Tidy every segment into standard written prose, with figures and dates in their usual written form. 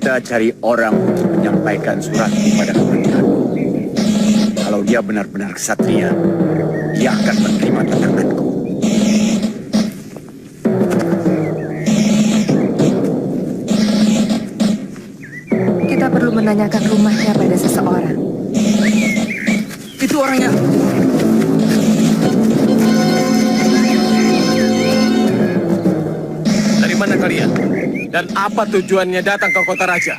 Kita cari orang untuk menyampaikan surat kepada komandan. Kalau dia benar-benar kesatria, dia akan menerima tantanganku. Kita perlu menanyakan rumahnya pada seseorang. Itu orangnya. Dari mana kalian? Dan apa tujuannya datang ke kota raja?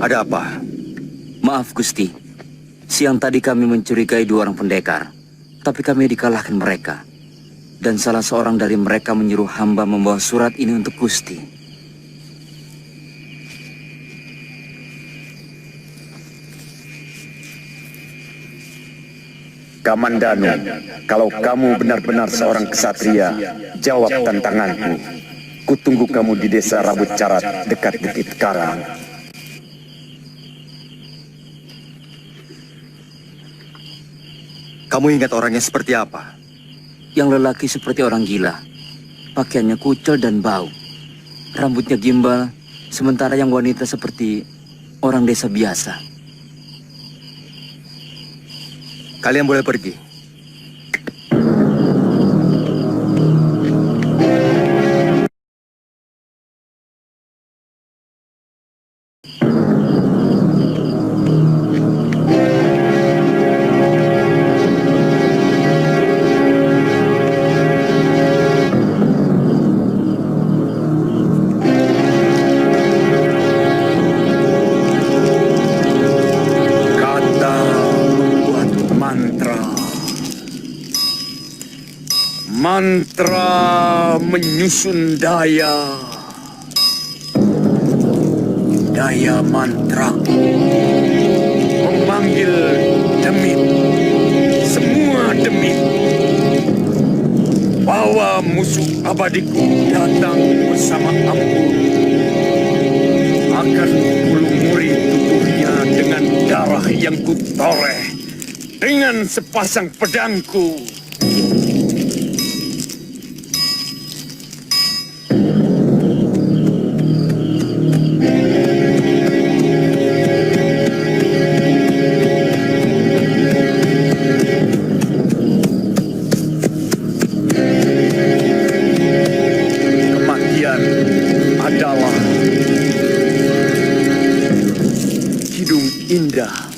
Ada apa? Maaf Gusti, siang tadi kami mencurigai 2 orang pendekar, tapi kami dikalahkan mereka. Dan salah seorang dari mereka menyuruh hamba membawa surat ini untuk Gusti. Kamandanu, kalau kamu benar-benar seorang kesatria, jawab tantanganku. Kutunggu kamu di desa Rabut Carat dekat Bukit Karang. Kamu ingat orangnya seperti apa? Yang lelaki seperti orang gila, pakaiannya kucel dan bau, rambutnya gimbal, sementara yang wanita seperti orang desa biasa. Kalian boleh pergi. Mantra menyusun daya. Daya mantraku memanggil demit. Semua demit. Bawa musuh abadiku datang bersama ampun. Akan kulumuri tubuhnya dengan darah yang kutoreh. Dengan sepasang pedangku. Indah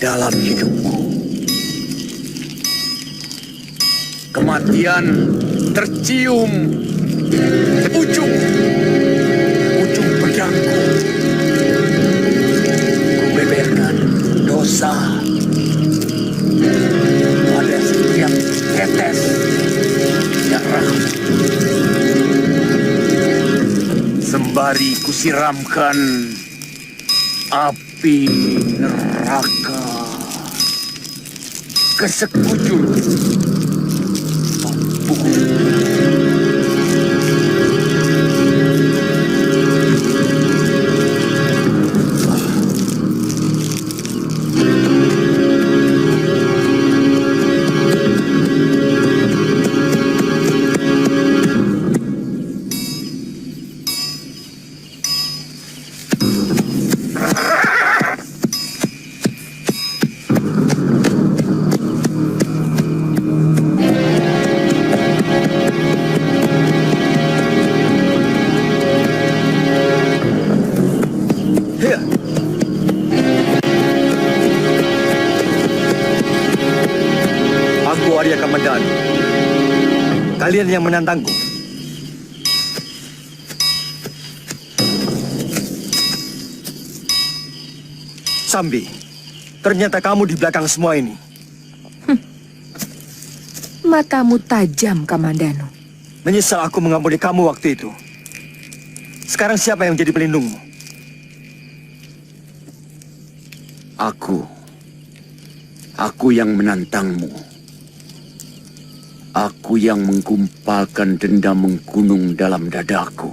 dalam hidupku. Kematian tercium ujung pedangku. Kubeberkan dosa pada setiap tetes darah. Sembari kusiramkan api neraka ke sekujur tubuh. Arya Kamandanu. Kalian yang menantangku. Sambi, ternyata kamu di belakang semua ini. Matamu tajam, Kamandanu. Menyesal aku mengampuni kamu waktu itu. Sekarang siapa yang menjadi pelindungmu? Aku yang menantangmu. Aku yang menggumpalkan dendam menggunung dalam dadaku.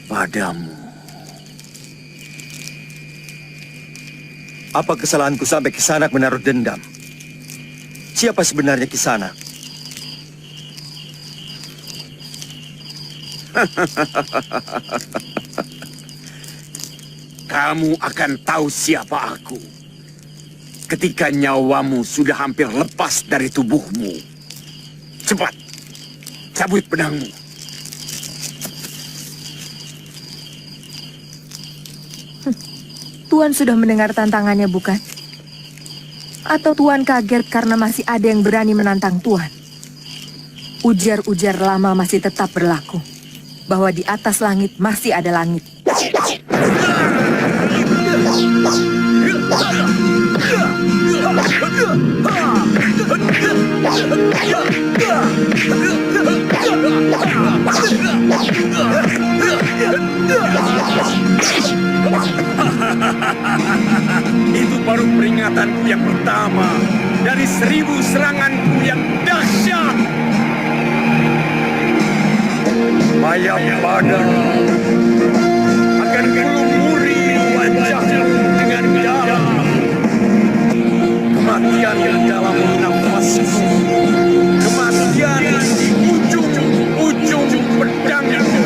Padamu. Apa kesalahanku sampai Kisanak menaruh dendam? Siapa sebenarnya Kisanak? Kamu akan tahu siapa aku ketika nyawamu sudah hampir lepas dari tubuhmu. Cepat, cabut pedangmu. Tuan sudah mendengar tantangannya, bukan? Atau Tuan kaget karena masih ada yang berani menantang Tuan? Ujar-ujar lama masih tetap berlaku, bahwa di atas langit masih ada langit. Itu baru peringatanku yang pertama dari 1000 seranganku yang dahsyat. Mayapada akan kulumuri wajahmu dengan dalam. Kematian dalam nafasmu, kematian di ujung pedangmu.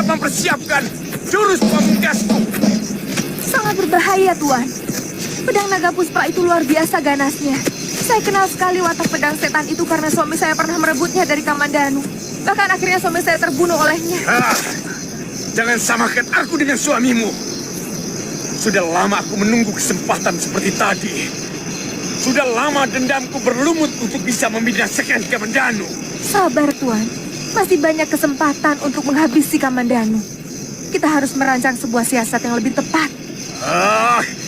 Mempersiapkan jurus pamungkasku. Sangat berbahaya, Tuan. Pedang naga puspa itu luar biasa ganasnya. Saya kenal sekali watak pedang setan itu karena suami saya pernah merebutnya dari Kamandanu. Bahkan akhirnya suami saya terbunuh olehnya. Jangan samakan aku dengan suamimu. Sudah lama aku menunggu kesempatan seperti tadi. Sudah lama dendamku berlumut untuk bisa membinasakan Kamandanu. Sabar, Tuan. Masih banyak kesempatan untuk menghabisi Kamandanu. Kita harus merancang sebuah siasat yang lebih tepat.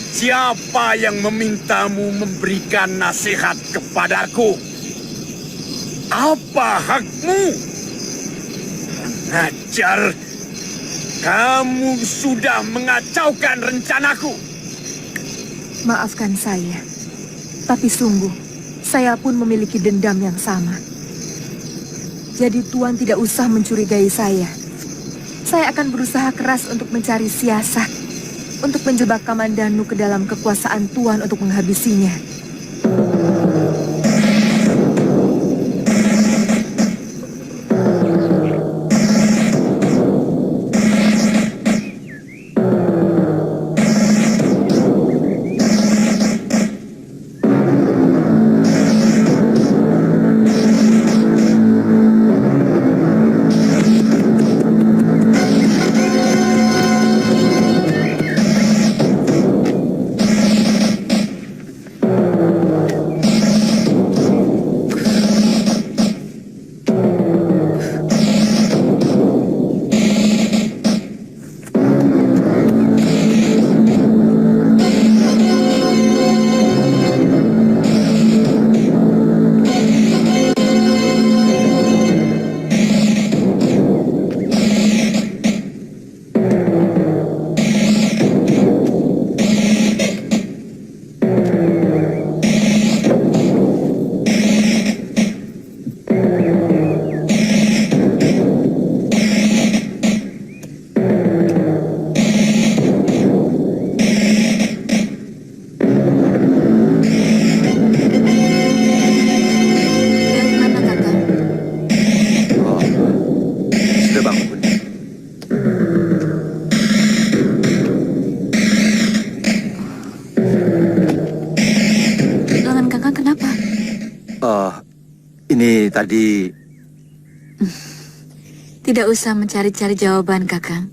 Siapa yang memintamu memberikan nasihat kepadaku? Apa hakmu? Pengajar, kamu sudah mengacaukan rencanaku. Maafkan saya. Tapi sungguh, saya pun memiliki dendam yang sama. Jadi Tuan tidak usah mencurigai saya. Saya akan berusaha keras untuk mencari siasat, untuk menjebak Kamandanu ke dalam kekuasaan Tuan untuk menghabisinya. tadi... Tidak usah mencari-cari jawaban, Kakang.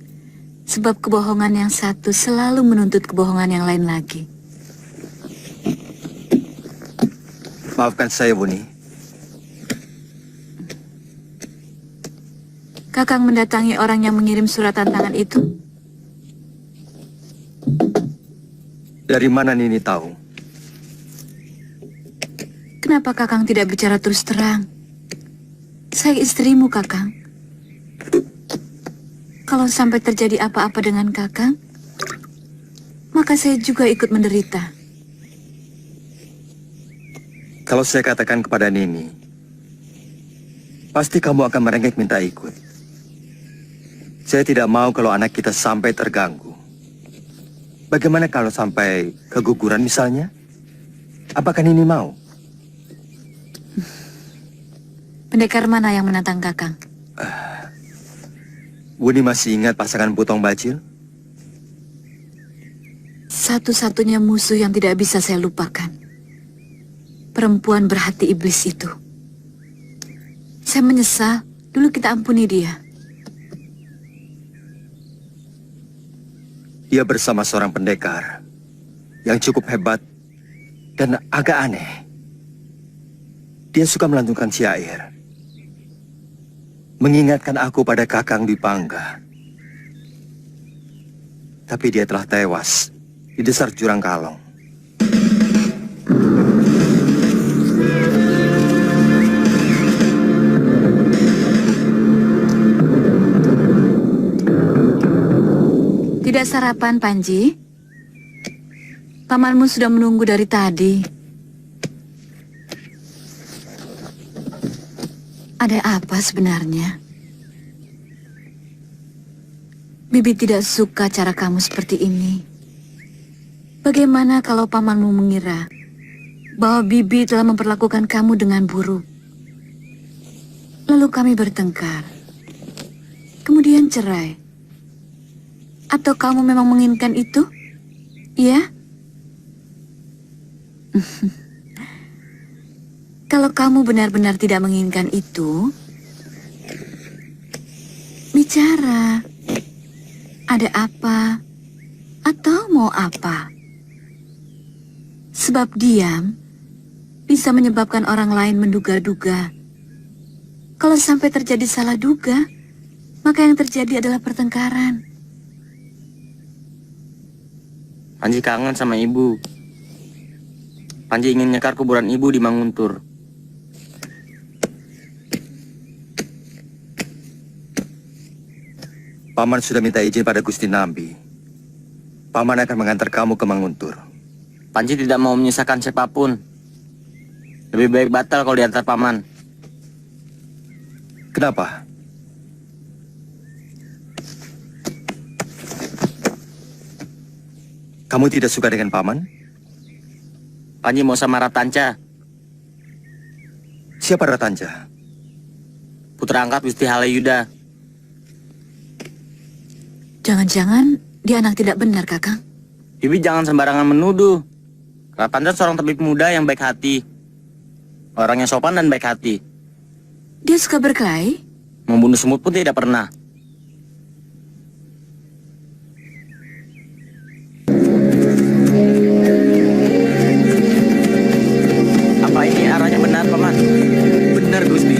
Sebab kebohongan yang satu selalu menuntut kebohongan yang lain lagi. Maafkan saya, Buni. Kakang mendatangi orang yang mengirim surat tantangan itu? Dari mana Nini tahu? Kenapa Kakang tidak bicara terus terang? Saya istrimu, Kakang. Kalau sampai terjadi apa-apa dengan Kakang, maka saya juga ikut menderita. Kalau saya katakan kepada Nini, pasti kamu akan merengek minta ikut. Saya tidak mau kalau anak kita sampai terganggu. Bagaimana kalau sampai keguguran misalnya? Apakah Nini mau? Pendekar mana yang menantang Kakang? Buni masih ingat pasangan Butong Bacil? Satu-satunya musuh yang tidak bisa saya lupakan. Perempuan berhati iblis itu. Saya menyesal, dulu kita ampuni dia. Dia bersama seorang pendekar yang cukup hebat dan agak aneh. Dia suka melantunkan syair, mengingatkan aku pada Kakang Dwi Pangga. Tapi dia telah tewas di dasar jurang Kalong. Tidak sarapan, Panji? Pamanmu sudah menunggu dari tadi. Ada apa sebenarnya? Bibi tidak suka cara kamu seperti ini. Bagaimana kalau pamanmu mengira bahwa Bibi telah memperlakukan kamu dengan buruk? Lalu kami bertengkar. Kemudian cerai. Atau kamu memang menginginkan itu? Ya? Kalau kamu benar-benar tidak menginginkan itu, bicara. Ada apa? Atau mau apa? Sebab diam bisa menyebabkan orang lain menduga-duga. Kalau sampai terjadi salah duga, maka yang terjadi adalah pertengkaran. Panji kangen sama ibu. Panji ingin nyekar kuburan ibu di Manguntur. Paman sudah minta izin pada Gusti Nambi. Paman akan mengantar kamu ke Manguntur. Panji tidak mau menyisakan siapapun. Lebih baik batal kalau diantar paman. Kenapa? Kamu tidak suka dengan Paman? Panji mau sama Ratanca, Siapa Ratanca? putra angkat Gusti Halayuda. Jangan-jangan dia anak tidak benar, Kakang. Bibi jangan sembarangan menuduh. Ratanca seorang tabib muda yang baik hati. Orang yang sopan dan baik hati. Dia suka berkelahi? Membunuh semut pun tidak pernah. Apa ini arahnya benar, Paman? Benar, Gusti.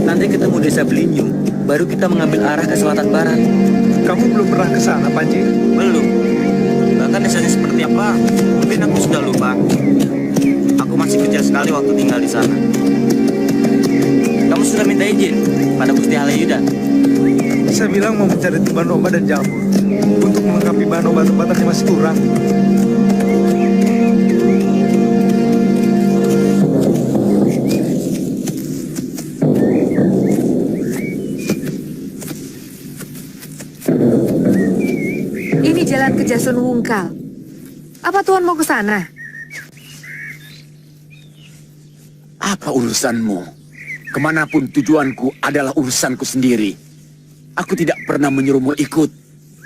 Nanti ketemu desa Belinyu, baru kita mengambil arah ke selatan barat. Kamu belum pernah ke sana, Panji? Belum. Bahkan desanya seperti apa, mungkin aku sudah lupa. Aku masih kecil sekali waktu tinggal di sana. Kamu sudah minta izin pada Gusti Halayuda? Saya bilang mau mencari tuban obat dan jamur untuk melengkapi bahan obat-obatan yang masih kurang. Ini jalan ke Jason Wungkal. Apa Tuan mau ke sana? Apa urusanmu? Kemanapun tujuanku adalah urusanku sendiri. Aku tidak pernah menyuruhmu ikut.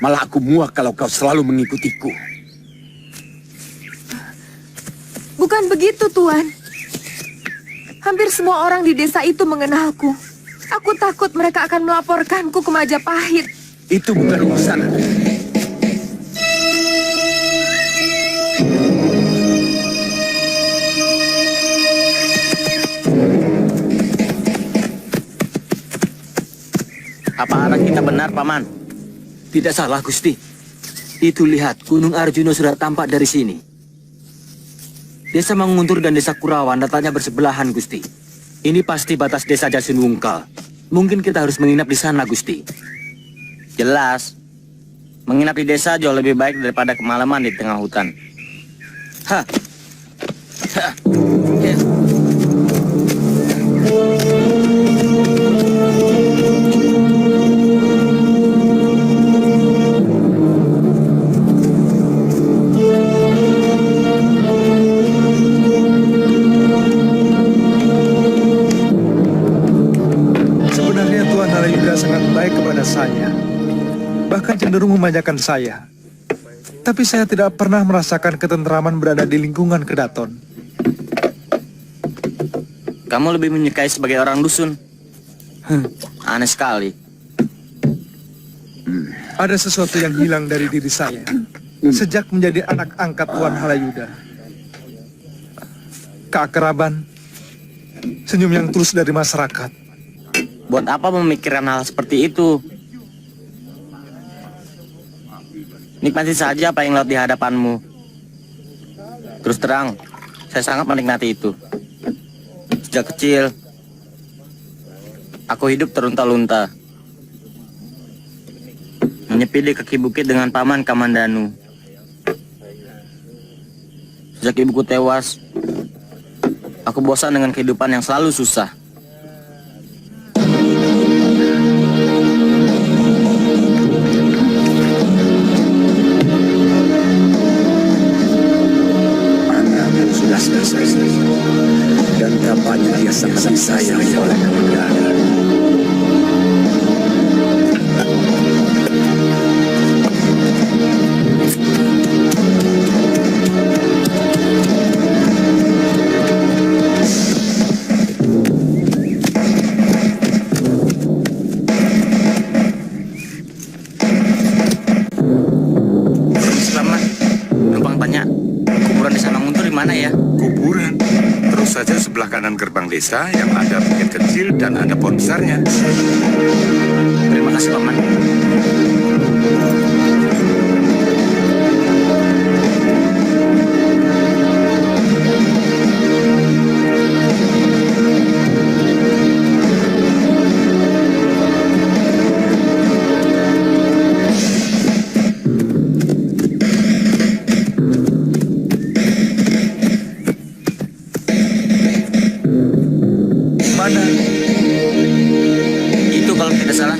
Malah aku muak kalau kau selalu mengikutiku. Bukan begitu, Tuan. Hampir semua orang di desa itu mengenalku. Aku takut mereka akan melaporkanku ke Majapahit. Itu bukan urusan. Apa arah kita benar, Paman? Tidak salah, Gusti. Itu lihat, Gunung Arjuna sudah tampak dari sini. Desa Manguntur dan Desa Kurawan letaknya bersebelahan, Gusti. Ini pasti batas Desa Jasinungkal. Mungkin kita harus menginap di sana, Gusti. Jelas. Menginap di desa jauh lebih baik daripada kemalaman di tengah hutan. Hah. Hah. Ya. Sebenarnya Tuan Halayuda sangat baik kepada saya. Bahkan cenderung memanjakan saya. Tapi saya tidak pernah merasakan ketentraman berada di lingkungan Kedaton. Kamu lebih menyukai sebagai orang dusun. Aneh sekali. Ada sesuatu yang hilang dari diri saya sejak menjadi anak angkat Tuan Halayuda. Keakraban, senyum yang tulus dari masyarakat. Buat apa memikirkan hal seperti itu? Nikmati saja apa yang lewat di hadapanmu. Terus terang, saya sangat menikmati itu. Sejak kecil, aku hidup terlunta-lunta. Menyepi di kaki bukit dengan Paman Kamandanu. Sejak ibuku tewas, aku bosan dengan kehidupan yang selalu susah. Anakmu sudah selesai. Dan kapannya dia sangat disayangi oleh Kamandanu. Selamat, numpang tanya, kuburan desa Manguntur di mana ya? Kuburan. Terus saja sebelah kanan gerbang desa yang ada bukit kecil dan ada pohon besarnya. Terima kasih, Paman. Mana? Itu kalau tidak salah.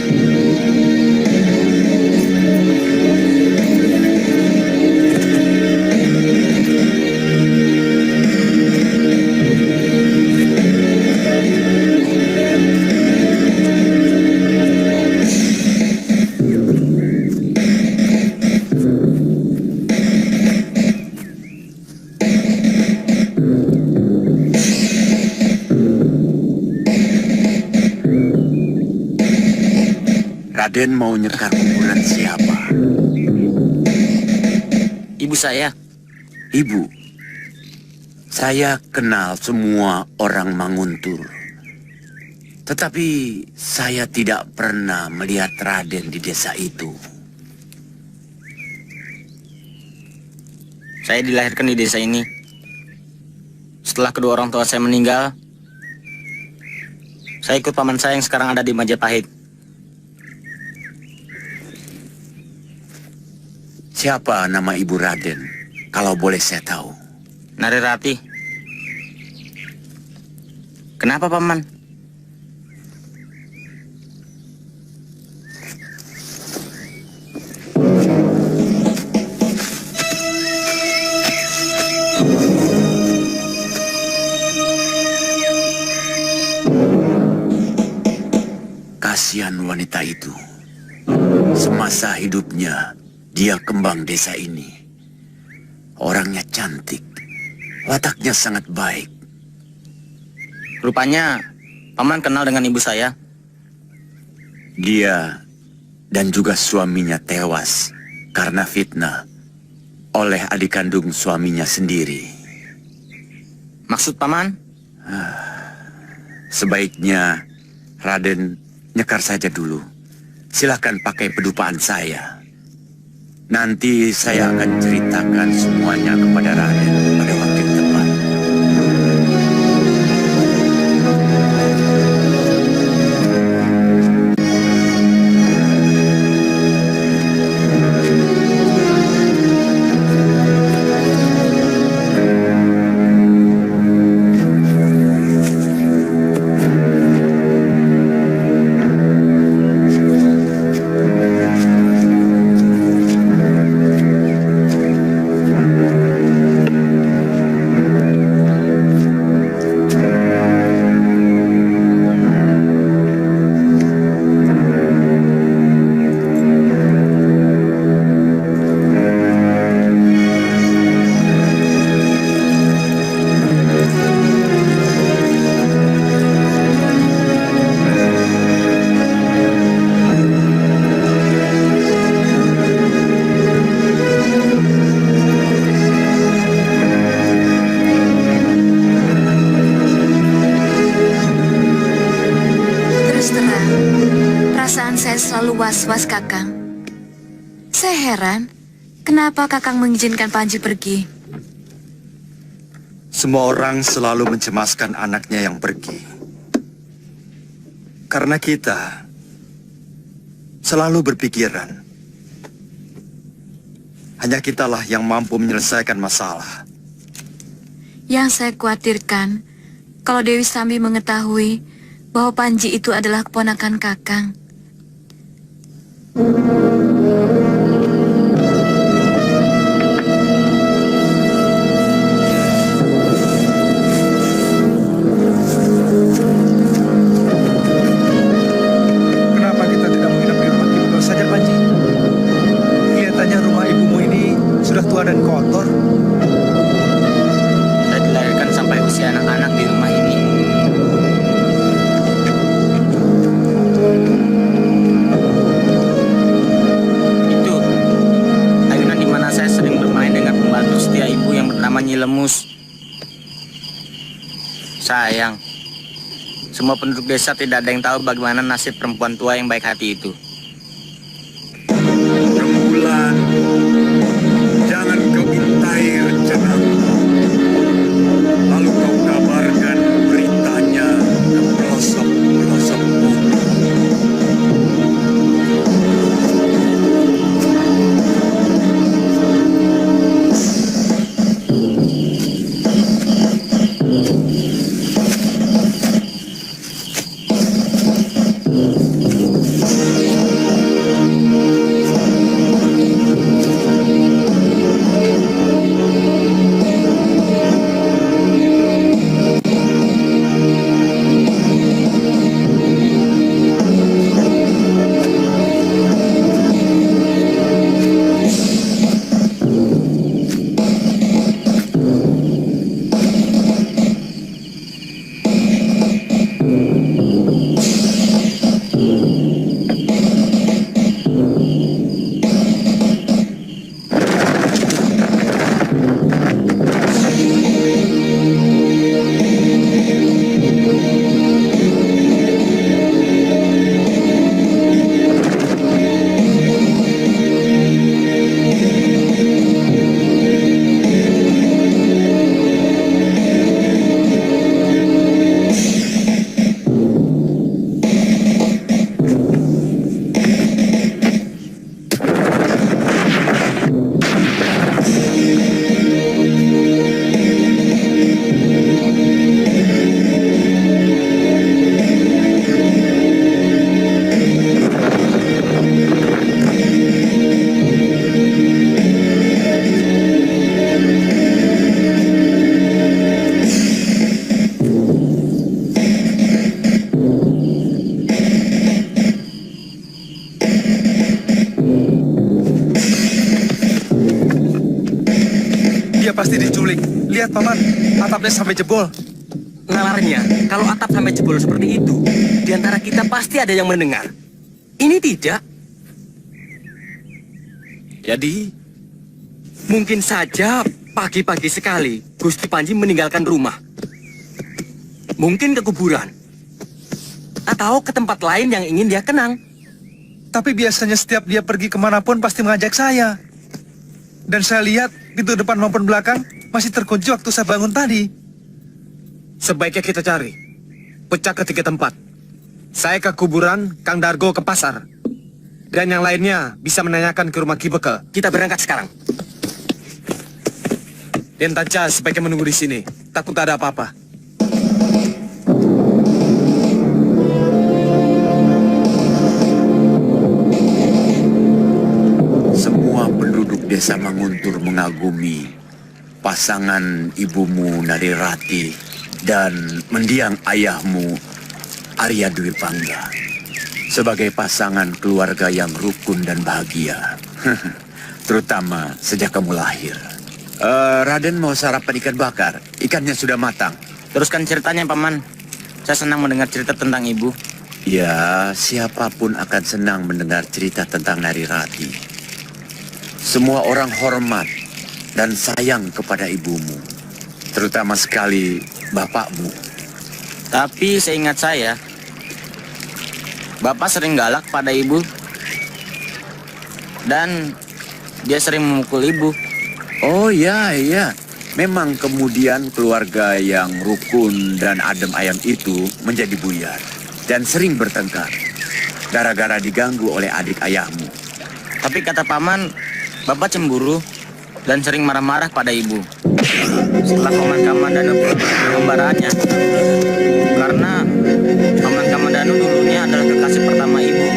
Raden mau nyekar kuburan siapa? Ibu saya. Ibu. Saya kenal semua orang Manguntur. Tetapi saya tidak pernah melihat Raden di desa itu. Saya dilahirkan di desa ini. Setelah kedua orang tua saya meninggal, saya ikut paman saya yang sekarang ada di Majapahit. Siapa nama ibu Raden? Kalau boleh saya tahu. Nari Rati. Kenapa, Paman? Kasihan wanita itu. Semasa hidupnya, dia kembang desa ini. Orangnya cantik, wataknya sangat baik. Rupanya Paman kenal dengan ibu saya. Dia dan juga suaminya tewas karena fitnah oleh adik kandung suaminya sendiri. Maksud Paman? Sebaiknya Raden nyekar saja dulu. Silahkan pakai pedupaan saya. Nanti saya akan ceritakan semuanya kepada Raden pada waktu yang tepat. Selalu was-was, Kakang. Saya heran, kenapa Kakang mengizinkan Panji pergi? Semua orang selalu mencemaskan anaknya yang pergi. Karena kita selalu berpikiran, hanya kitalah yang mampu menyelesaikan masalah. Yang saya khawatirkan, kalau Dewi Sambi mengetahui bahwa Panji itu adalah keponakan Kakang. Kenapa kita tidak menginap di rumah ibu saja, Panji? Kelihatannya rumah ibumu ini sudah tua dan kotor. Saya dilahirkan sampai usia anak-anak di rumah ini. Itu ayunan di mana saya sering bermain dengan pembantu setia ibu yang bernama Nyi Lemus. Sayang, semua penduduk desa tidak ada yang tahu bagaimana nasib perempuan tua yang baik hati itu. Rembulan, jangan kau intai rencanamu. Lalu kau kabarkan beritanya ke pelosok-pelosok bumi. Dia pasti diculik. Lihat, Paman, atapnya sampai jebol. Nalarnya, kalau atap sampai jebol seperti itu, di antara kita pasti ada yang mendengar. Ini tidak. Jadi, Mungkin saja pagi-pagi sekali Gusti Panji meninggalkan rumah. Mungkin ke kuburan. Atau ke tempat lain yang ingin dia kenang. Tapi biasanya setiap dia pergi kemanapun pasti mengajak saya. Dan saya lihat pintu depan maupun belakang masih terkunci waktu saya bangun tadi. sebaiknya kita cari. Pecah ke 3 tempat. Saya ke kuburan, Kang Dargo ke pasar. Dan yang lainnya bisa menanyakan ke rumah Ki Beke. Kita berangkat sekarang. Den Tanca sebaiknya menunggu di sini. Takut ada apa-apa. Semua penduduk desa Manguntur mengagumi pasangan ibumu Narirati dan mendiang ayahmu Arya Dwi Pangga sebagai pasangan keluarga yang rukun dan bahagia. Terutama sejak kamu lahir. Raden mau sarapan ikan bakar. Ikannya sudah matang. Teruskan ceritanya, Paman. Saya senang mendengar cerita tentang ibu. Ya, siapapun akan senang mendengar cerita tentang Narirati. Semua orang hormat dan sayang kepada ibumu. Terutama sekali bapakmu. Tapi seingat saya, Bapak sering galak pada ibu. Dan dia sering memukul ibu. Oh ya, iya. Memang kemudian keluarga yang rukun dan adem ayam itu menjadi buyar. Dan sering bertengkar. Gara-gara diganggu oleh adik ayahmu. Tapi kata Paman, Bapak cemburu dan sering marah-marah pada ibu. Setelah Paman Kamandanu pulang ke kembaraannya. Karena Paman Kamandanu dulunya adalah kekasih pertama ibu.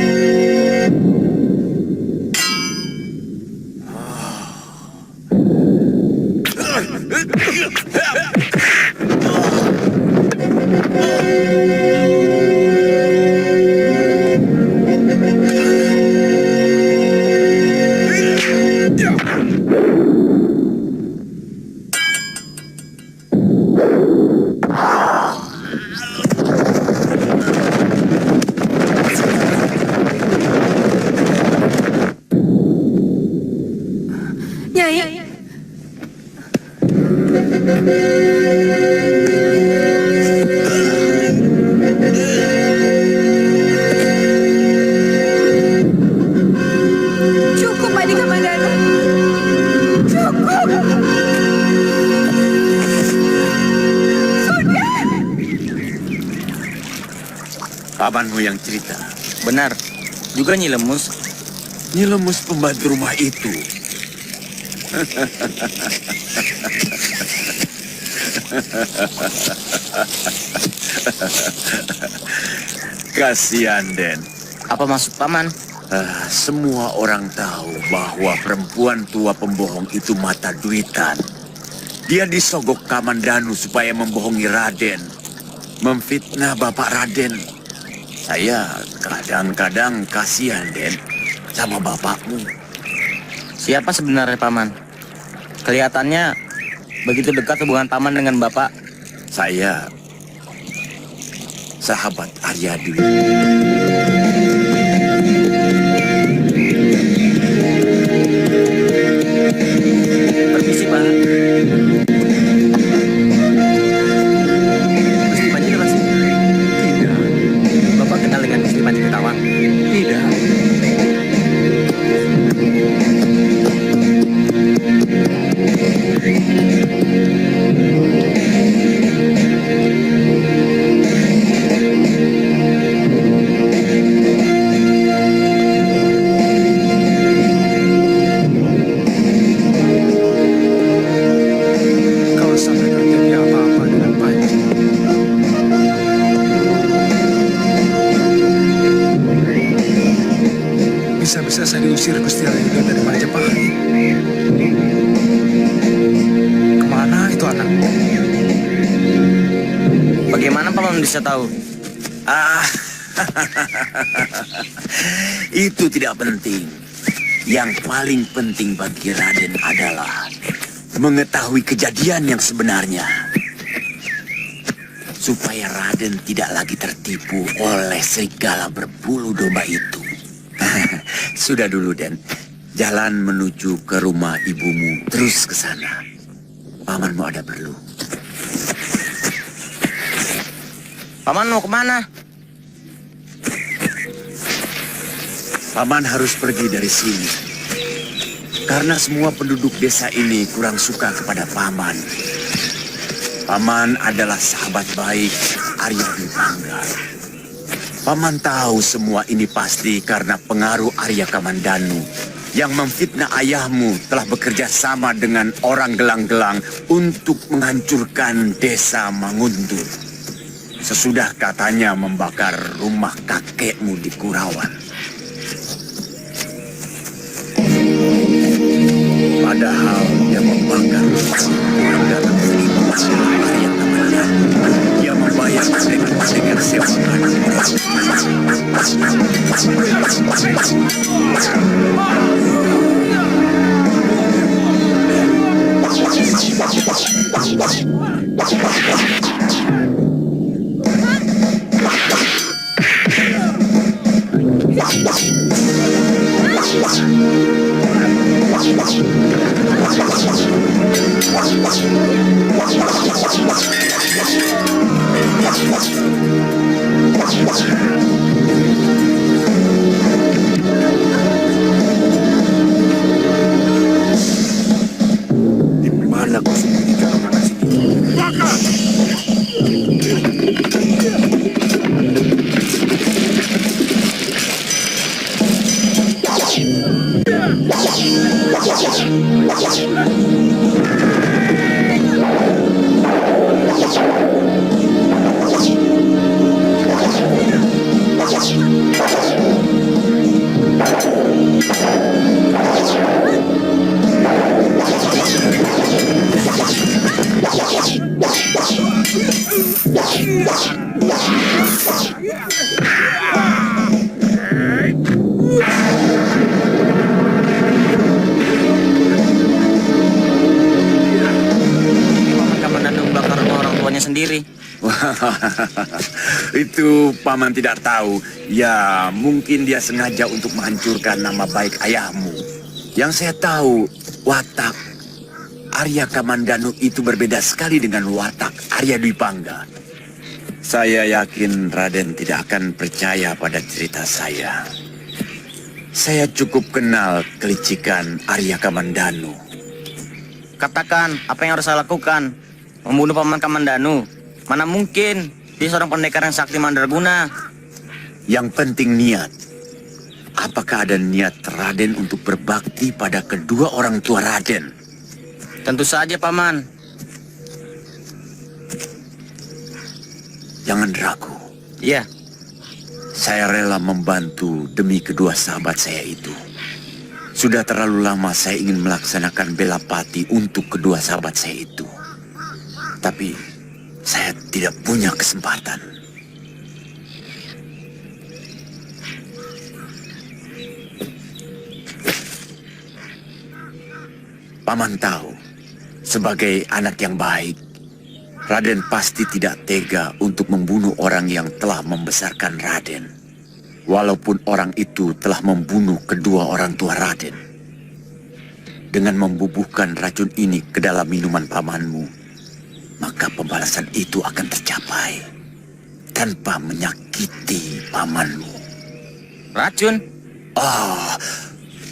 Nyai, cukup Adi Kamandanu. Cukup. Sudah. Pamanmu yang cerita. Benar, juga Nyi Lemus. Nyi Lemus pembantu rumah itu. Kasihan, Den. Apa maksud Paman? Semua orang tahu bahwa perempuan tua pembohong itu mata duitan. Dia disogok Kamandanu supaya membohongi Raden. Memfitnah Bapak Raden. Saya kadang-kadang kasihan, Den, sama bapakmu. Siapa sebenarnya Paman? Kelihatannya begitu dekat hubungan Paman dengan Bapak. Saya sahabat Arya Dwi. Permisi, Pak. Gusti Panji lewat sini? Tidak. Bapak kenal dengan Gusti Panji Ketawang? Tidak. Kalau sampai terjadi apa-apa dengan Panji, bisa-bisa saya diusir Gusti Alayuda dari Majapahit. Kemana itu anak? Bagaimana Paman bisa tahu? Itu tidak penting. Yang paling penting bagi Raden adalah mengetahui kejadian yang sebenarnya. supaya Raden tidak lagi tertipu oleh serigala berbulu domba itu. Sudah dulu, Den. Jalan menuju ke rumah ibumu, terus ke sana. Pamanmu ada perlu. Paman mau kemana? Paman harus pergi dari sini. Karena semua penduduk desa ini kurang suka kepada Paman. Paman adalah sahabat baik Arya Dwi Pangga. Paman tahu semua ini pasti karena pengaruh Arya Kamandanu yang memfitnah ayahmu telah bekerja sama dengan orang gelang-gelang untuk menghancurkan desa Manguntur. Sesudah katanya membakar rumah kakekmu di Kurawan. Padahal dia membakar orang dalam seribu Arya Kamandanu. Dia membayar dengan sewakan. Di mana kau sembunyikan orang asing itu? Bakar! Paman Kamandanu membakar rumah orang tuanya sendiri. Itu Paman tidak tahu. Ya, mungkin dia sengaja untuk menghancurkan nama baik ayahmu. Yang saya tahu, watak Arya Kamandanu itu berbeda sekali dengan watak Arya Dwi Pangga. Saya yakin Raden tidak akan percaya pada cerita saya. Saya cukup kenal kelicikan Arya Kamandanu. Katakan, apa yang harus saya lakukan? Membunuh Paman Kamandanu? Mana mungkin, dia seorang pendekar yang sakti mandraguna. Yang penting niat. Apakah ada niat Raden untuk berbakti pada kedua orang tua Raden? Tentu saja, Paman. Jangan ragu. Iya, Saya rela membantu demi kedua sahabat saya itu. Sudah terlalu lama saya ingin melaksanakan bela pati untuk kedua sahabat saya itu. Tapi saya tidak punya kesempatan. Paman tahu, sebagai anak yang baik, Raden pasti tidak tega untuk membunuh orang yang telah membesarkan Raden. Walaupun orang itu telah membunuh kedua orang tua Raden. Dengan membubuhkan racun ini ke dalam minuman pamanmu, maka pembalasan itu akan tercapai tanpa menyakiti pamanmu. racun.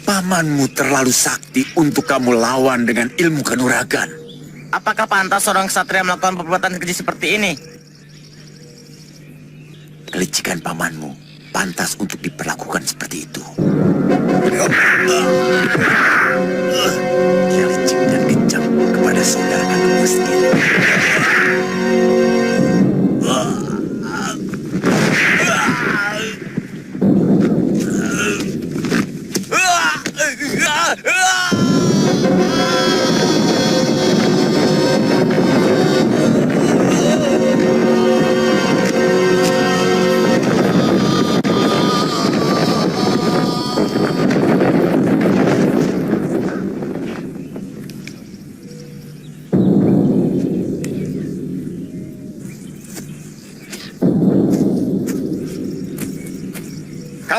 Pamanmu terlalu sakti untuk kamu lawan dengan ilmu kanuragan. Apakah pantas seorang ksatria melakukan perbuatan keji seperti ini? Kelicikan pamanmu pantas untuk diperlakukan seperti itu. Dia licik dan kejam kepada saudara kandungmu sendiri.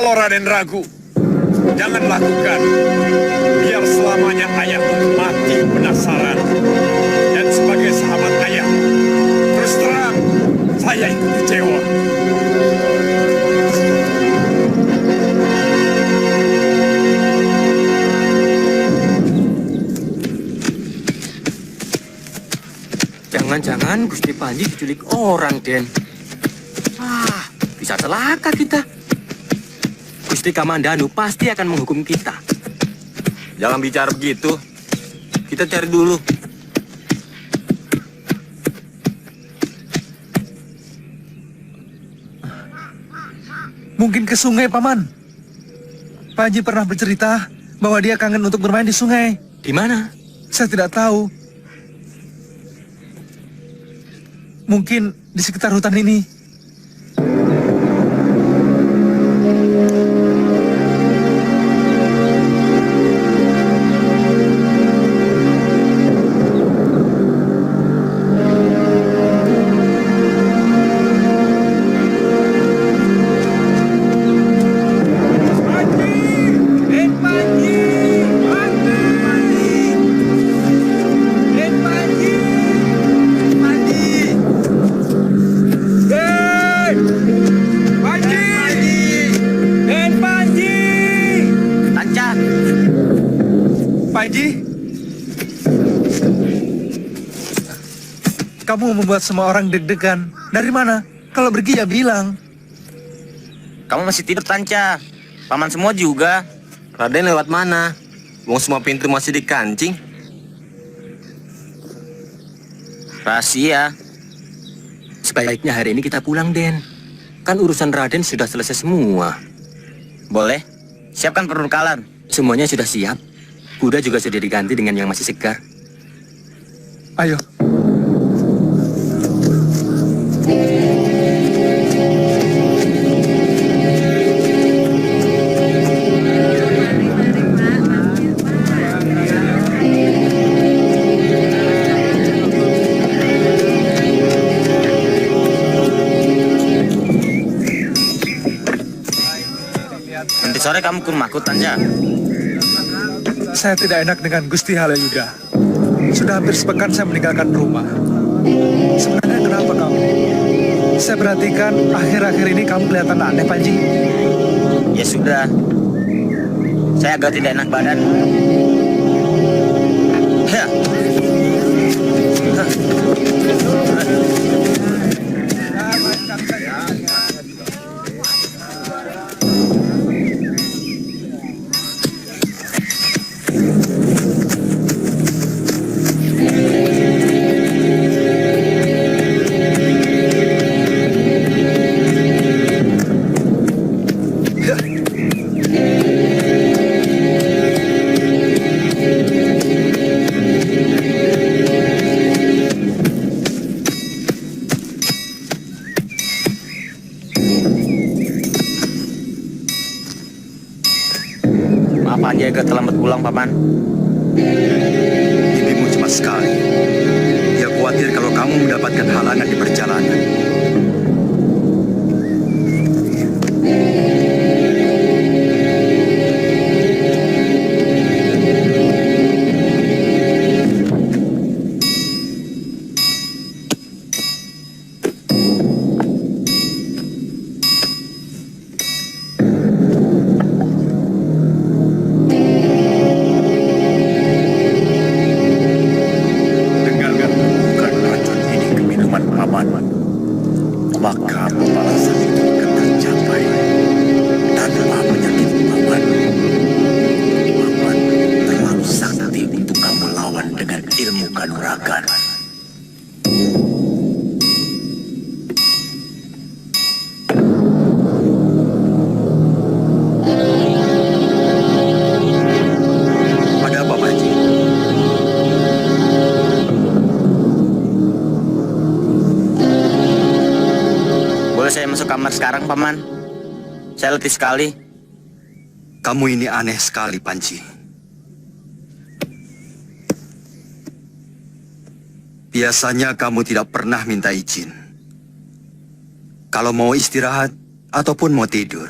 Kalau Raden ragu, jangan lakukan. Biar selamanya ayahmu mati penasaran. Dan sebagai sahabat ayah, terus terang, saya ikut kecewa. Jangan-jangan Gusti Panji diculik orang, Den. Bisa celaka kita. Gusti Kamandanu pasti akan menghukum kita. Jangan bicara begitu. Kita cari dulu. Mungkin ke sungai, Paman. Panji pernah bercerita bahwa dia kangen untuk bermain di sungai. Di mana? Saya tidak tahu. Mungkin di sekitar hutan ini. Panji, kamu membuat semua orang deg-degan. Dari mana? Kalau pergi ya bilang. Kamu masih tidur, Tanca. Paman semua juga. Raden lewat mana? Wong semua pintu masih dikancing. Rahasia. Sebaiknya hari ini kita pulang, Den. Kan urusan Raden sudah selesai semua. Boleh. Siapkan perbekalan. Semuanya sudah siap. Kuda juga sudah diganti dengan yang masih segar. Ayo. Nanti sore kamu ke rumahku, Tanca. Saya tidak enak dengan Gusti Halayuda. Sudah hampir sepekan saya meninggalkan rumah. Sebenarnya kenapa kamu? Saya perhatikan akhir-akhir ini kamu kelihatan aneh, Panji. Ya sudah. Saya agak tidak enak badan. Ya. Maaf aja agak terlambat pulang, Paman. Mimpimu cuma sekali. Dia khawatir kalau kamu mendapatkan halangan di perjalanan. Dengarkan bukan racun ini ke minuman paman. Maka pembalasan itu akan tercapai tanpa menyakiti paman. Paman terlalu sakti untuk kamu lawan dengan ilmu kanuragan. Ada apa, Panji? Boleh saya masuk kamar sekarang, Paman? Saya letih sekali. Kamu ini aneh sekali, Panji. Biasanya kamu tidak pernah minta izin. Kalau mau istirahat ataupun mau tidur.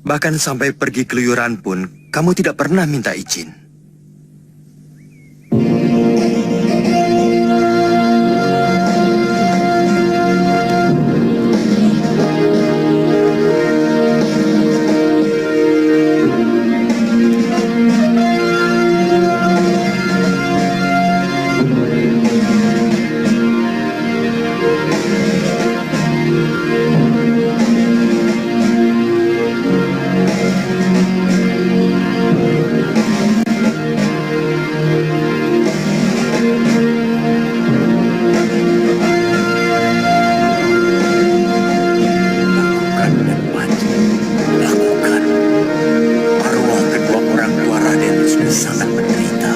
Bahkan sampai pergi keluyuran pun, kamu tidak pernah minta izin. Lakukan dan Panji, lakukan. Arwah kedua orang tua Raden sudah sangat menderita.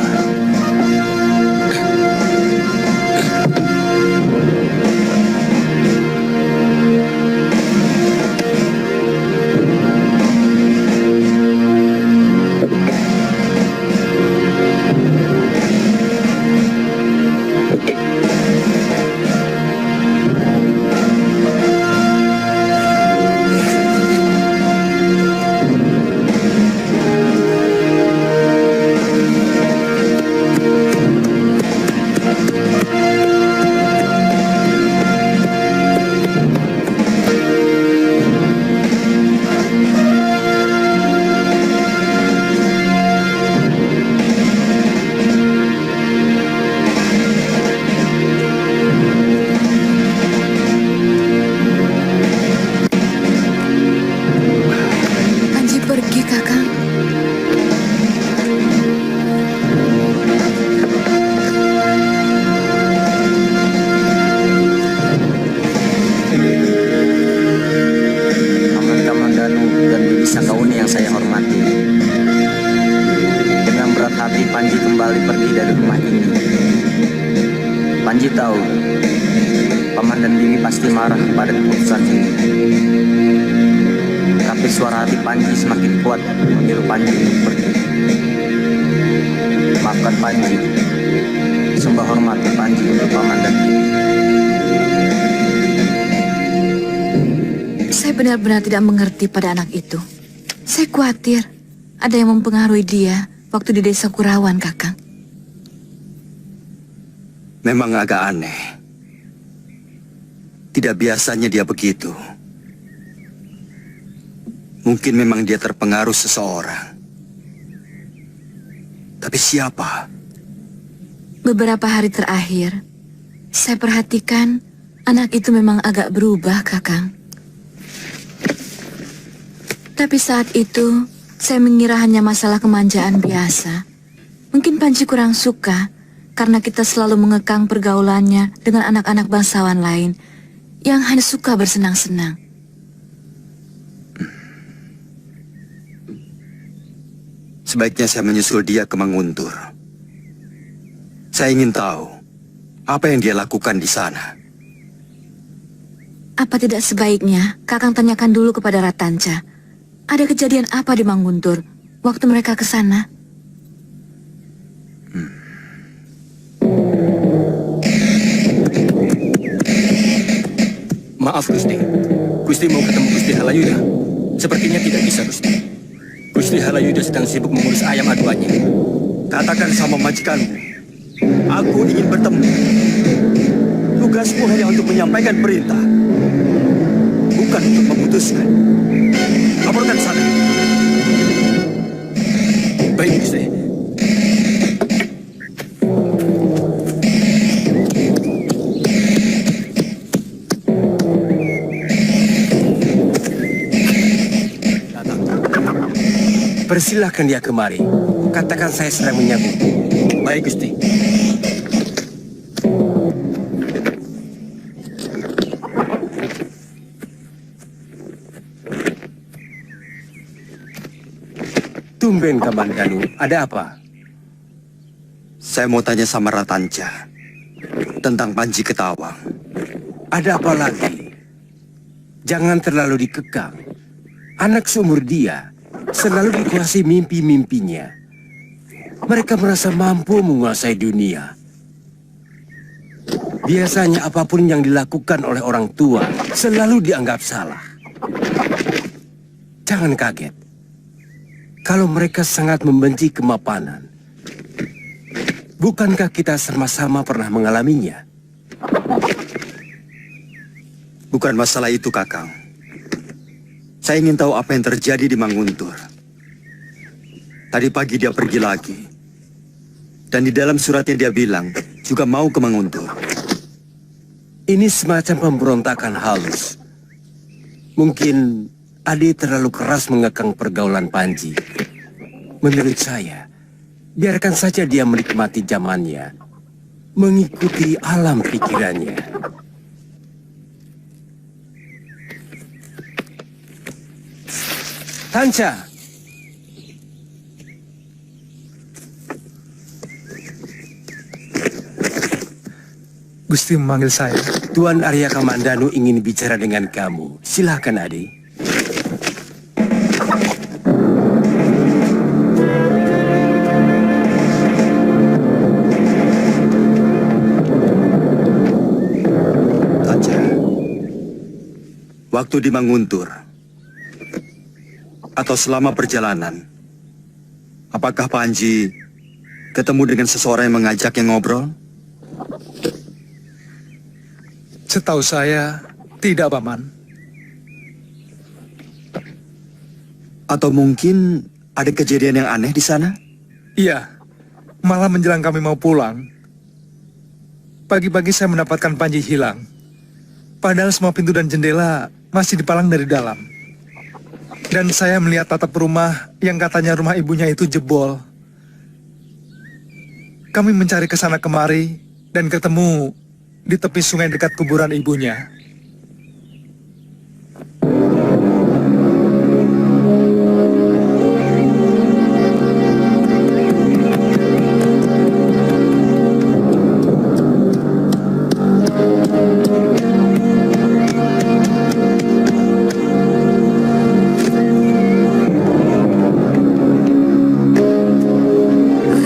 Panji pergi, Kakang. Paman Kamandanu dan Bibi Sakauni yang saya hormati. Dengan berat hati Panji kembali pergi dari rumah ini. Panji tahu, Paman dan Bibi pasti marah pada keputusan ini. Tapi suara hati Panji semakin kuat menyuruh Panji untuk pergi. Maafkan Panji. Sembah hormati Panji untuk Paman dan Bibi. Saya benar-benar tidak mengerti pada anak itu. Saya khawatir ada yang mempengaruhi dia waktu di desa Kurawan, Kakang. Memang agak aneh. Tidak biasanya dia begitu. Mungkin memang dia terpengaruh seseorang. Tapi siapa? Beberapa hari terakhir, saya perhatikan anak itu memang agak berubah, Kakang. Tapi saat itu, saya mengira hanya masalah kemanjaan biasa. Mungkin Panji kurang suka karena kita selalu mengekang pergaulannya dengan anak-anak bangsawan lain yang hanya suka bersenang-senang. Sebaiknya saya menyusul dia ke Manguntur. Saya ingin tahu apa yang dia lakukan di sana. Apa tidak sebaiknya Kakang tanyakan dulu kepada Ratanca, ada kejadian apa di Manguntur waktu mereka ke sana? Maaf Gusti. Gusti mau ketemu Gusti Halayuda. Sepertinya tidak bisa Gusti. Gusti Halayuda sedang sibuk mengurus ayam aduannya. Katakan sama majikanmu, aku ingin bertemu. Tugasmu hanya untuk menyampaikan perintah, bukan untuk memutuskan. Laporkan sana. Baik Gusti. Persilahkan dia kemari. Katakan saya sedang menyambut. Baik Gusti. Tumben Kamandanu, ada apa? Saya mau tanya sama Ratanca tentang Panji Ketawang. Ada apa lagi? Jangan terlalu dikekang. Anak seumur dia selalu dikuasai mimpi-mimpinya. Mereka merasa mampu menguasai dunia. Biasanya apapun yang dilakukan oleh orang tua selalu dianggap salah. Jangan kaget. Kalau mereka sangat membenci kemapanan, bukankah kita sama-sama pernah mengalaminya? Bukan masalah itu, Kakang. Saya ingin tahu apa yang terjadi di Manguntur. Tadi pagi dia pergi lagi. Dan di dalam suratnya dia bilang juga mau ke Manguntur. Ini semacam pemberontakan halus. Mungkin Ade terlalu keras mengekang pergaulan Panji. Menurut saya, biarkan saja dia menikmati zamannya, mengikuti alam pikirannya. Tanca, Gusti memanggil saya. Tuan Arya Kamandanu ingin bicara dengan kamu. Silakan, Ade. Tanca, waktu di Manguntur atau selama perjalanan, apakah Panji ketemu dengan seseorang yang mengajaknya ngobrol? Setahu saya, tidak, Paman. Atau mungkin ada kejadian yang aneh di sana? Iya, malah menjelang kami mau pulang, pagi-pagi saya mendapatkan Panji hilang. Padahal semua pintu dan jendela masih dipalang dari dalam. Dan saya melihat atap rumah yang katanya rumah ibunya itu jebol. Kami mencari ke sana kemari dan ketemu di tepi sungai dekat kuburan ibunya.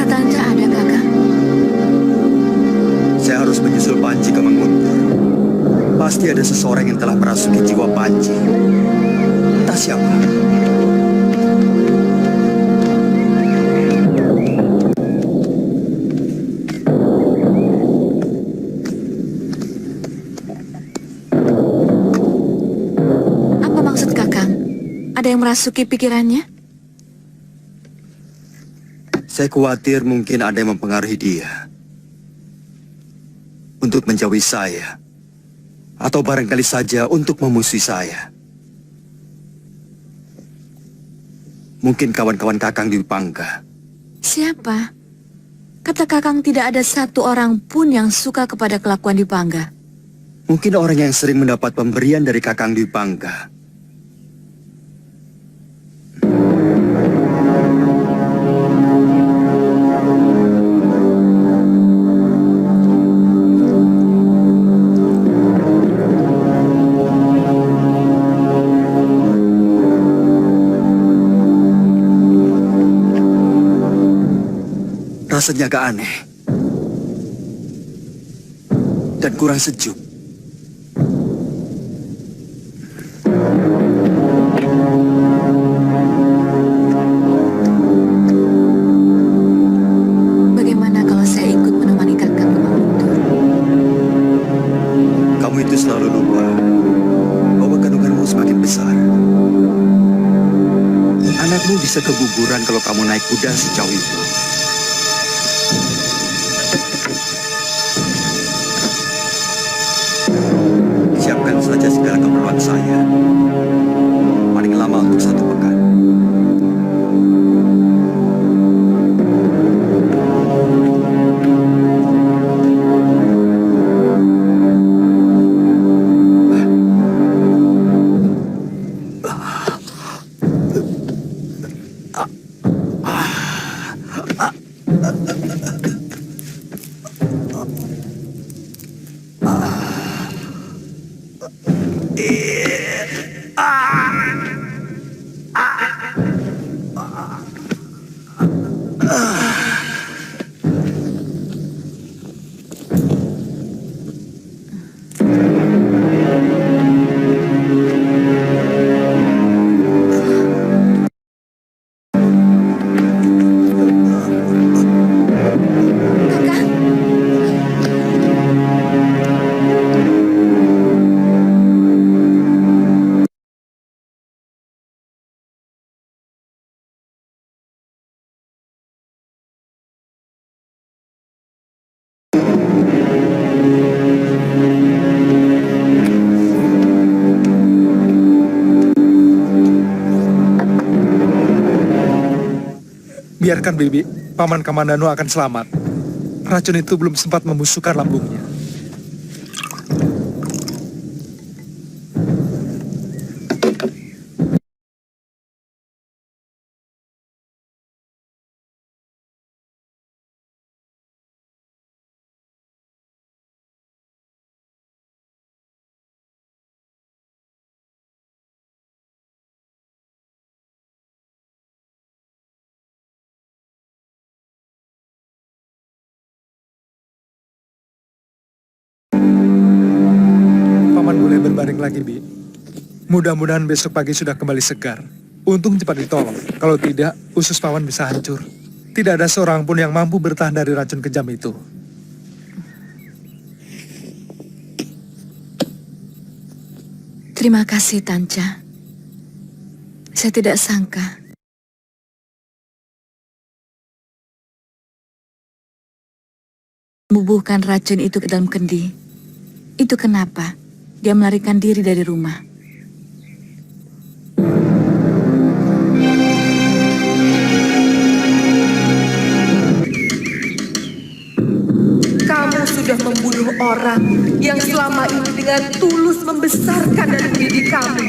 Kakak Tanca ada, Kakak? Saya harus menyusul Panji ke Manguntur. Pasti ada seseorang yang telah merasuki jiwa Panji. Entah siapa. Apa maksud Kakang? Ada yang merasuki pikirannya? Saya khawatir mungkin ada yang mempengaruhi dia untuk menjauhi saya, atau barangkali saja untuk memusuhi saya. Mungkin kawan-kawan Kakang di Pangga. Siapa? Kata Kakang tidak ada satu orang pun yang suka kepada kelakuan Dipangga. Mungkin orang yang sering mendapat pemberian dari Kakang di Pangga. Rasanya agak aneh dan kurang sejuk. Bagaimana kalau saya ikut menemani Kakang ke Manguntur? Kamu itu selalu lupa bahwa kandunganmu semakin besar. Anakmu bisa keguguran kalau kamu naik kuda sejauh itu. Siapkan saja segala keperluan saya. Paling lama untuk 1 pekan. Biarkan Bibi, Paman Kamandanu akan selamat. Racun itu belum sempat membusukkan lambungnya. Paman boleh berbaring lagi, Bi. Mudah-mudahan besok pagi sudah kembali segar. Untung cepat ditolong. Kalau tidak, usus Paman bisa hancur. Tidak ada seorang pun yang mampu bertahan dari racun kejam itu. Terima kasih, Tanca. Saya tidak sangka membubuhkan racun itu ke dalam kendi. Itu kenapa dia melarikan diri dari rumah. Kamu sudah membunuh orang yang selama ini dengan tulus membesarkan dan mendidik kamu.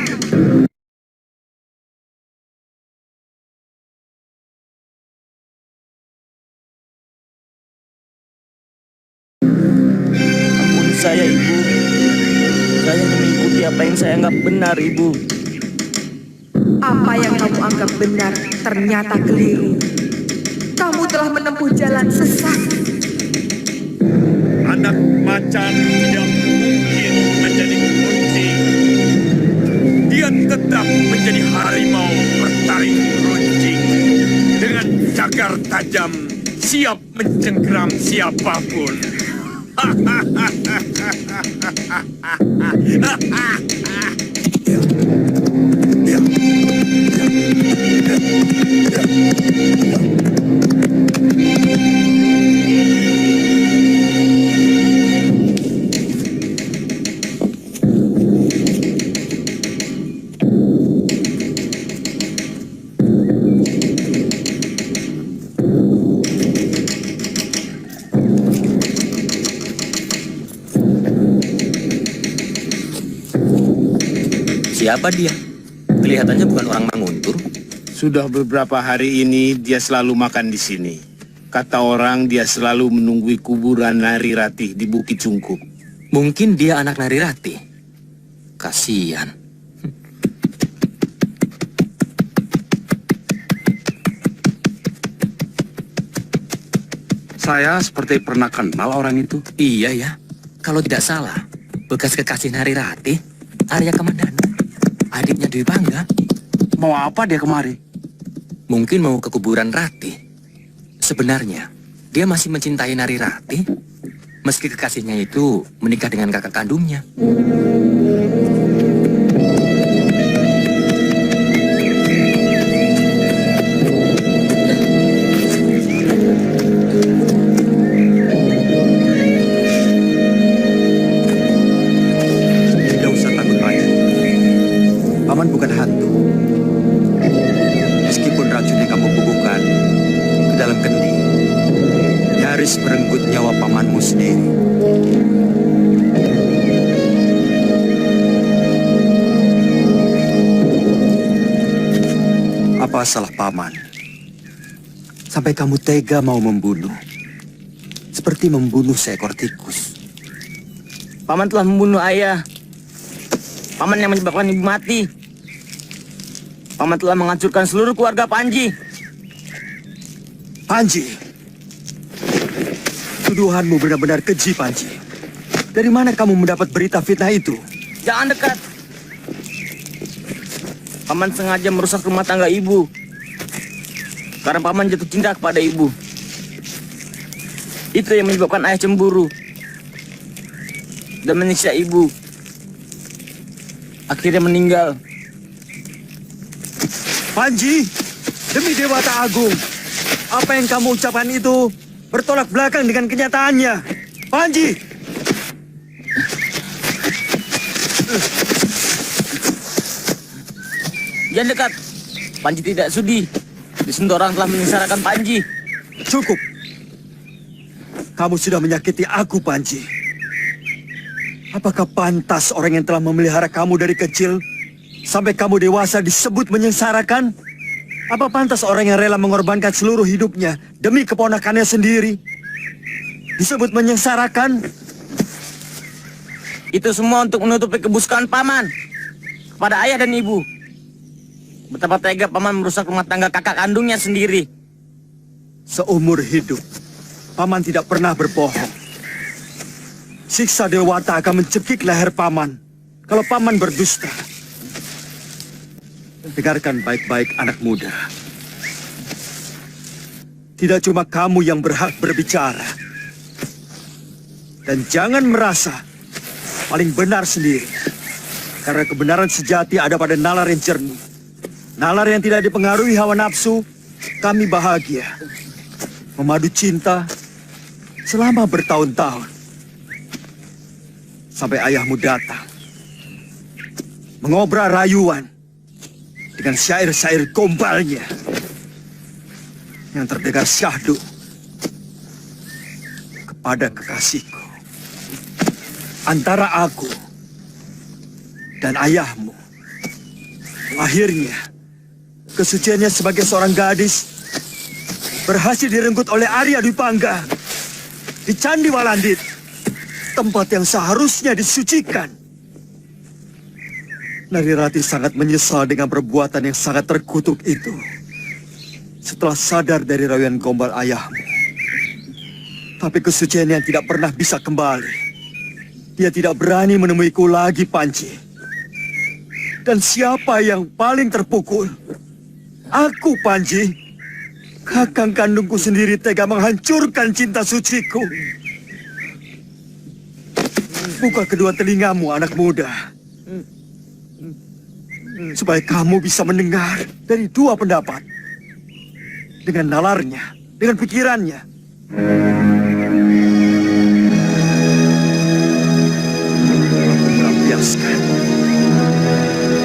Ampuni saya, Ibu. Saya mengikuti apa yang saya anggap benar, Ibu. Apa yang kamu anggap benar ternyata keliru. Kamu telah menempuh jalan sesat. Anak macan tidak mungkin menjadi kucing. Dia tetap menjadi harimau bertaring runcing. Dengan cagar tajam, siap mencengkeram siapapun. Siapa dia? Kelihatannya bukan orang Manguntur. Sudah beberapa hari ini dia selalu makan di sini. Kata orang dia selalu menunggui kuburan Nari Ratih di Bukit Sungkup. Mungkin dia anak Nari Ratih. Kasihan. Saya seperti pernah kenal orang itu. Iya ya. Kalau tidak salah, bekas kekasih Nari Ratih, Arya Kamandanu. Adiknya Dewi Bangga. Mau apa dia kemari? Mungkin mau ke kuburan Ratih. Sebenarnya, dia masih mencintai Nari Ratih. Meski kekasihnya itu menikah dengan kakak kandungnya. Tidak usah takut, Raden. Paman bukan hantu. Meskipun racun yang kamu bubuhkan ke dalam kendi, nyaris merenggut nyawa pamanmu sendiri. Apa salah paman? Sampai kamu tega mau membunuh. Seperti membunuh seekor tikus. Paman telah membunuh ayah. Paman yang menyebabkan ibu mati. Paman telah menghancurkan seluruh keluarga Panji. Panji, tuduhanmu benar-benar keji, Panji. Dari mana kamu mendapat berita fitnah itu? Jangan dekat. Paman sengaja merusak rumah tangga ibu. Karena paman jatuh cinta kepada ibu. Itu yang menyebabkan ayah cemburu dan menyiksa ibu. Akhirnya meninggal. Panji, demi Dewata Agung, apa yang kamu ucapkan itu bertolak belakang dengan kenyataannya. Panji! Jangan dekat. Panji tidak sudi. Disentuh orang telah menyengsarakan Panji. Cukup. Kamu sudah menyakiti aku, Panji. Apakah pantas orang yang telah memelihara kamu dari kecil sampai kamu dewasa disebut menyengsarakan? Apa pantas orang yang rela mengorbankan seluruh hidupnya demi keponakannya sendiri disebut menyengsarakan? Itu semua untuk menutupi kebusukan Paman kepada ayah dan ibu. Betapa tega Paman merusak rumah tangga kakak kandungnya sendiri. Seumur hidup, Paman tidak pernah berbohong. Siksa Dewata akan mencekik leher Paman kalau Paman berdusta. Dengarkan baik-baik anak muda. Tidak cuma kamu yang berhak berbicara. Dan jangan merasa paling benar sendiri. Karena kebenaran sejati ada pada nalar yang jernih. Nalar yang tidak dipengaruhi hawa nafsu. Kami bahagia memadu cinta selama bertahun-tahun. Sampai ayahmu datang mengobrak rayuan dengan syair-syair gombalnya yang terdengar syahdu kepada kekasihku. Antara aku dan ayahmu, akhirnya kesuciannya sebagai seorang gadis berhasil direnggut oleh Arya Dwi Pangga di Candi Walandit, tempat yang seharusnya disucikan. Narirati sangat menyesal dengan perbuatan yang sangat terkutuk itu. Setelah sadar dari rayuan gombal ayahmu. Tapi kesuciannya yang tidak pernah bisa kembali. Dia tidak berani menemuiku lagi, Panji. Dan siapa yang paling terpukul? Aku, Panji. Kakang kandungku sendiri tega menghancurkan cinta suciku. Buka kedua telingamu, anak muda. Supaya kamu bisa mendengar dari dua pendapat. Dengan nalarnya, dengan pikirannya. Melampiaskan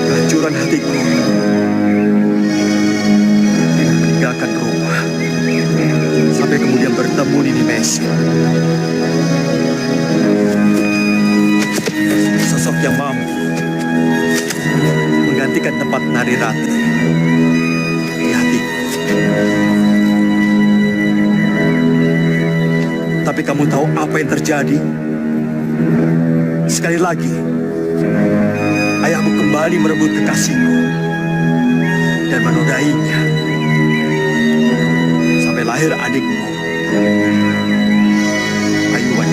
kehancuran hatiku dengan meninggalkan rumah. Sampai kemudian bertemu Nini Mesi. Sosok yang mampu menggantikan tempat Narirati di hatiku. Tapi kamu tahu apa yang terjadi? Sekali lagi, ayahmu kembali merebut kekasihku dan menodainya. Sampai lahir adikmu, Ayuan.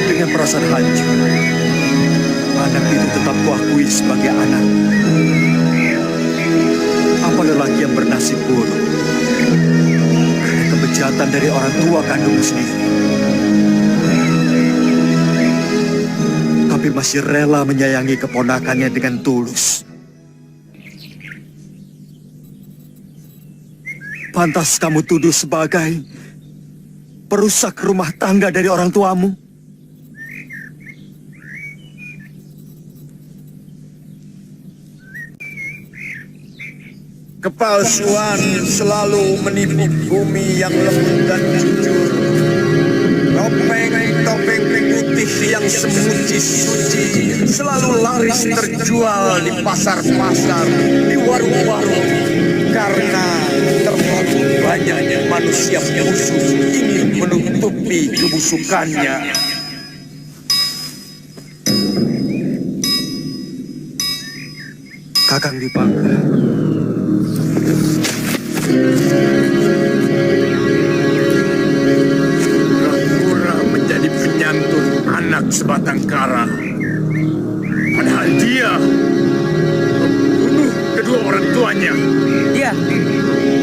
Dengan perasaan hancur, anak itu tetap kuakui sebagai anak. Apa lelaki yang bernasib buruk karena kebejatan dari orang tua kandung sendiri, tapi masih rela menyayangi keponakannya dengan tulus. Pantas kamu tuduh sebagai perusak rumah tangga dari orang tuamu? Kepalsuan selalu menipu bumi yang lembut dan jujur. Topeng-topeng putih yang semuci-suci selalu laris terjual di pasar-pasar, di warung-warung. Karena terlalu banyak manusia busuk ingin menutupi kebusukannya. Kakang Dwi Pangga, pura-pura menjadi penyantun anak sebatang kara. Padahal dia membunuh kedua orang tuanya.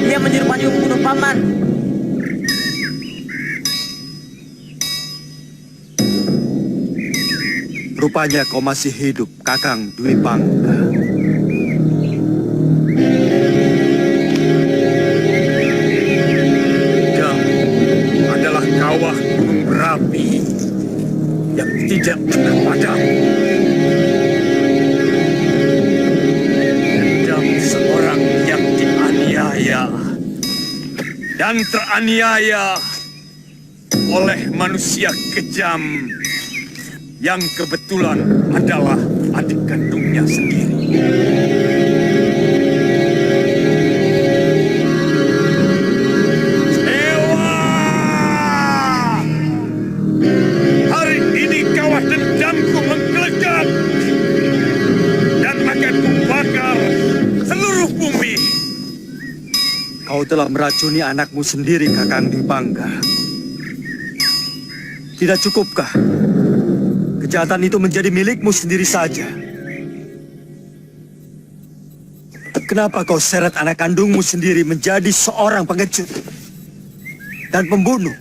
Dia menyuruh Panji membunuh Paman. rupanya kau masih hidup, Kakang Dwi Pangga. Adalah kawah gunung berapi yang tidak pernah padam. Dendam dan teraniaya oleh manusia kejam yang kebetulan adalah adik kandungnya sendiri. Dewa! Hari ini kawah dendamku menggelegar dan akan kubakar seluruh bumi. Kau telah meracuni anakmu sendiri, Kakang Dipangga. Tidak cukupkah kejahatan itu menjadi milikmu sendiri saja? Kenapa kau seret anak kandungmu sendiri menjadi seorang pengecut dan pembunuh?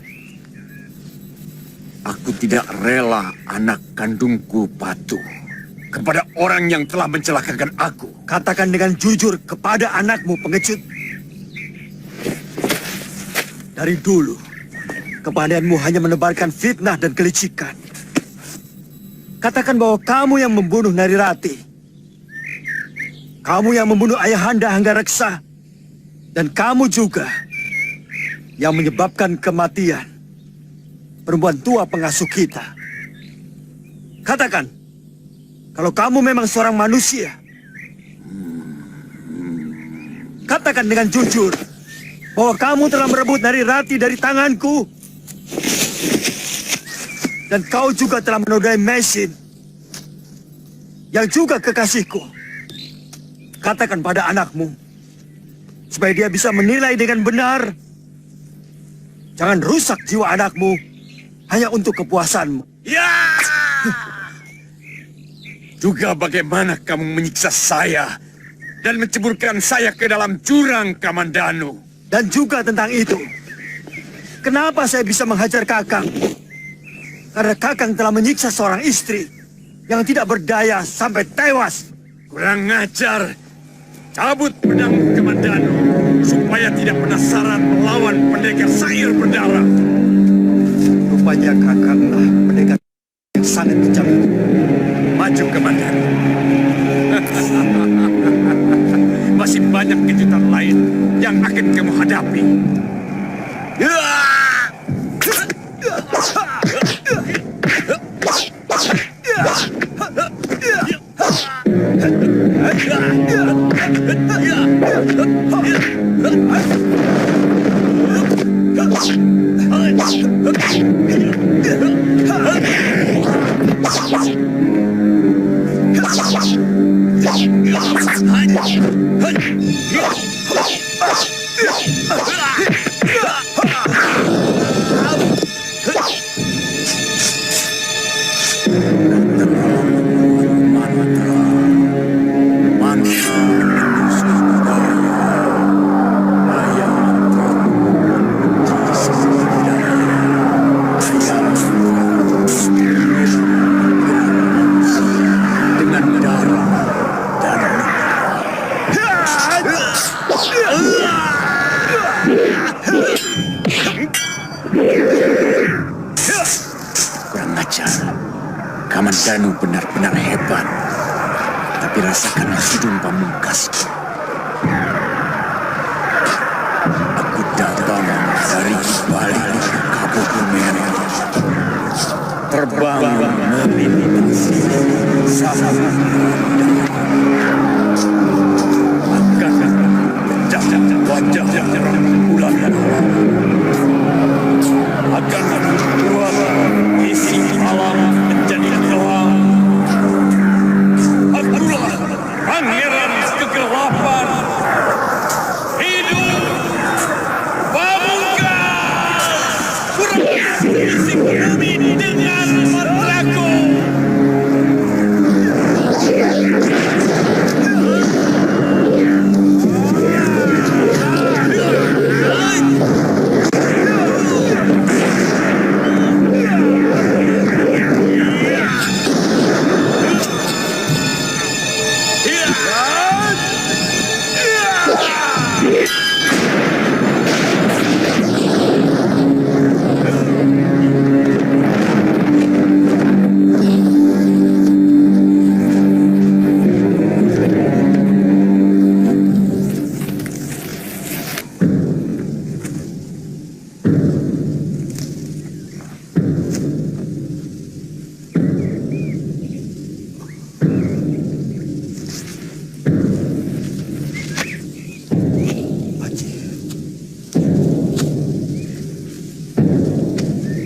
Aku tidak rela anak kandungku patuh kepada orang yang telah mencelakakan aku. Katakan dengan jujur kepada anakmu, pengecut. Dari dulu, kepandaianmu hanya menebarkan fitnah dan kelicikan. Katakan bahwa kamu yang membunuh Narirati. Kamu yang membunuh Ayahanda Hanggareksa. Dan kamu juga yang menyebabkan kematian perempuan tua pengasuh kita. Katakan, kalau kamu memang seorang manusia. Katakan dengan jujur bahwa kamu telah merebut Narirati dari tanganku. Dan kau juga telah menodai Mesin, yang juga kekasihku. Katakan pada anakmu, supaya dia bisa menilai dengan benar. Jangan rusak jiwa anakmu hanya untuk kepuasanmu. Ya! Juga bagaimana kamu menyiksa saya dan menceburkan saya ke dalam jurang Kamandanu. Dan juga tentang itu, kenapa saya bisa menghajar Kakang? Karena Kakang telah menyiksa seorang istri yang tidak berdaya sampai tewas. Kurang ngajar. Cabut pedang Kamandanu supaya tidak penasaran melawan pendekar sair berdarah. Rupanya Kakanglah pendekar yang sangat kejam itu. Maju Kamandanu. Masih banyak kejutan lain yang akan kamu hadapi. Kurang ajar. Kamandanu benar-benar hebat. Tapi rasakan hidung pamungkasku. Aku datang dari balik kabut merah. Terbang melintasi samudra. Akan pecah wajah cerah bulan akan membuat isi alam menjadi gelap. Akulah pangeran kegelapan. Hidup Pamungkas! Kurang isi bumi dengan mantraku.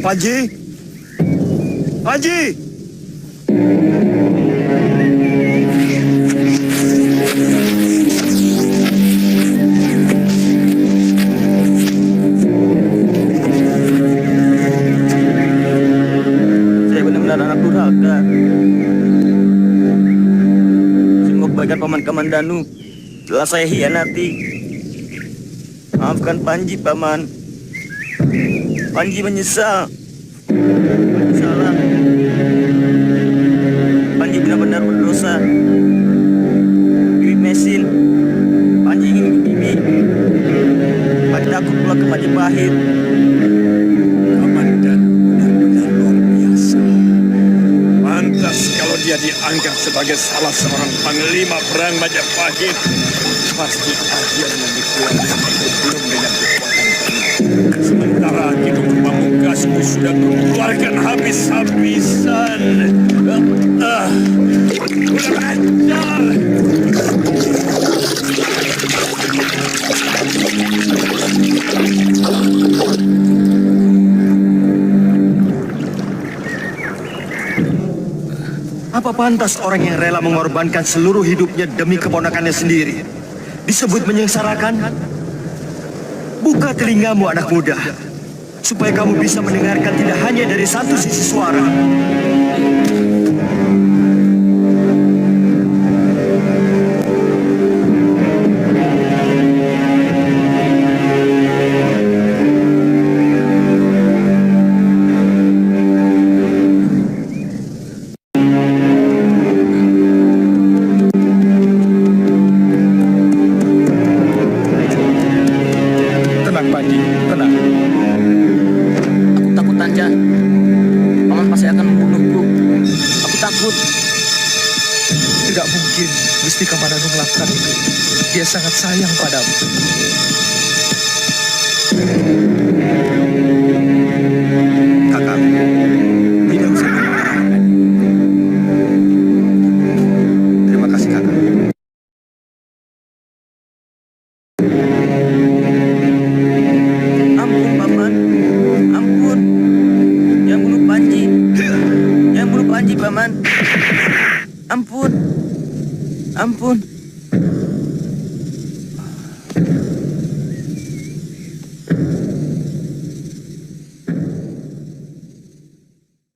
Panji! Panji! Saya benar-benar anak durhaka. Semua kebaikan Paman Kamandanu telah saya hianati. Maafkan Panji, Paman. Panji menyesal. Salah. Panji benar-benar berdosa. Bibi Mesin, Panji ingin ikut Bibi. Panji takut pulang ke Majapahit. Kamandan benar-benar luar biasa. Pantas kalau dia dianggap sebagai salah seorang panglima perang Majapahit. Pasti akhirnya dikeluarkan belum dengan kekuatan penuh. Sementara Kidung Pamungkasmu sudah keluarkan habis-habisan. Kurang ajar! Apa pantas orang yang rela mengorbankan seluruh hidupnya demi keponakannya sendiri disebut menyengsarakan? Buka telingamu anak muda, supaya kamu bisa mendengarkan tidak hanya dari satu sisi suara. Tenang, Panji, tenang. Aku takut, Tanja. Paman pasti akan membunuhku. Aku takut. Tidak mungkin Gusti Kamandanu melakukan itu. Dia sangat sayang padamu. Kakak, tidak usah marah. Terima kasih, kakak. Ampun, Paman. Ampun. Yang bunuh Panji. Yang bunuh Panji, Paman. Ampun. Ampun.